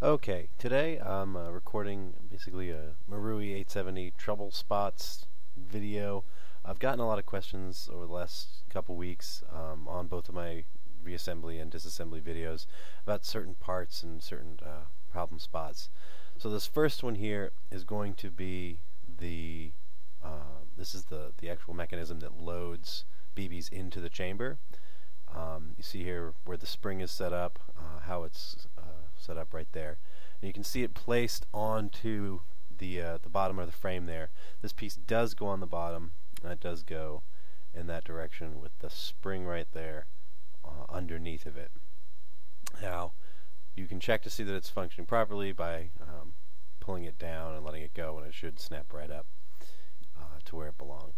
Okay, today I'm recording basically a Marui 870 trouble spots video. I've gotten a lot of questions over the last couple weeks on both of my reassembly and disassembly videos about certain parts and certain problem spots. So this first one here is going to be this is the actual mechanism that loads BBs into the chamber. You see here where the spring is set up, how it's set up right there. And you can see it placed onto the bottom of the frame there. This piece does go on the bottom, and it does go in that direction with the spring right there underneath of it. Now, you can check to see that it's functioning properly by pulling it down and letting it go, and it should snap right up to where it belongs.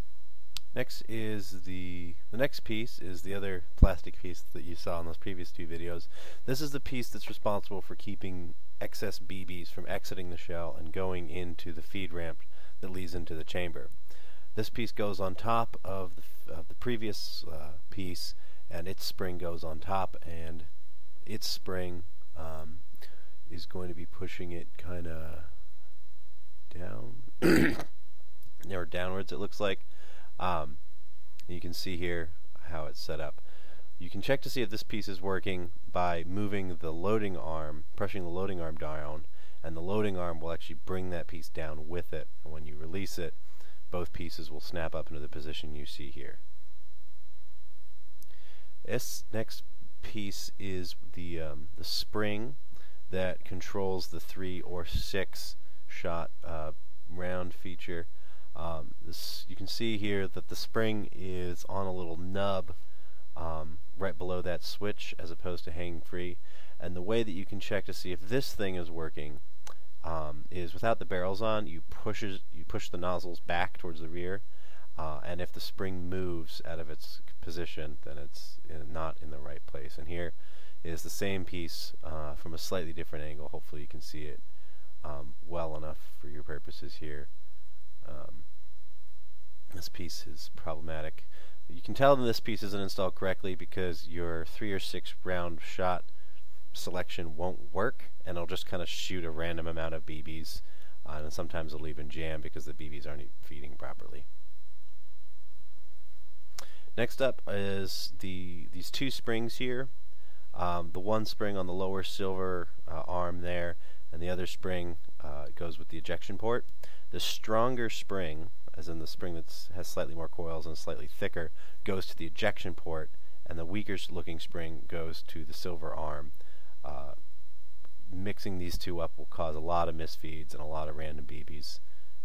Next is the next piece is the other plastic piece that you saw in those previous two videos. This is the piece that's responsible for keeping excess BBs from exiting the shell and going into the feed ramp that leads into the chamber. This piece goes on top of the previous piece, and its spring goes on top, and its spring is going to be pushing it kind of down or downwards, it looks like. You can see here how it's set up. You can check to see if this piece is working by moving the loading arm, pressing the loading arm down, and the loading arm will actually bring that piece down with it. And when you release it, both pieces will snap up into the position you see here. This next piece is the spring that controls the 3 or 6 shot round feature. You can see here that the spring is on a little nub right below that switch as opposed to hanging free. And the way that you can check to see if this thing is working is without the barrels on, you push the nozzles back towards the rear, and if the spring moves out of its position, then it's not in the right place. And here is the same piece from a slightly different angle. Hopefully you can see it well enough for your purposes here. This piece is problematic. You can tell that this piece isn't installed correctly because your 3 or 6 round shot selection won't work, and it'll just kind of shoot a random amount of BBs, and sometimes it'll even jam because the BBs aren't feeding properly. Next up is these two springs here. The one spring on the lower silver arm there, and the other spring goes with the ejection port. The stronger spring, as in the spring that has slightly more coils and slightly thicker, goes to the ejection port, and the weaker looking spring goes to the silver arm. Mixing these two up will cause a lot of misfeeds and a lot of random BBs,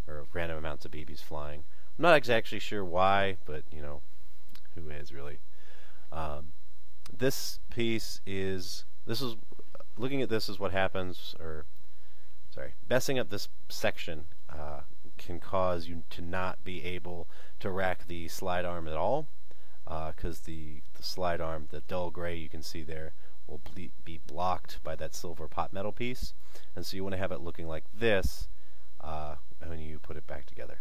or random amounts of BBs flying. I'm not exactly sure why, but you know, who is really? This piece is, looking at this is what happens, or sorry, messing up this section can cause you to not be able to rack the slide arm at all, because the slide arm, the dull gray you can see there, will be blocked by that silver pot metal piece, and so you want to have it looking like this when you put it back together.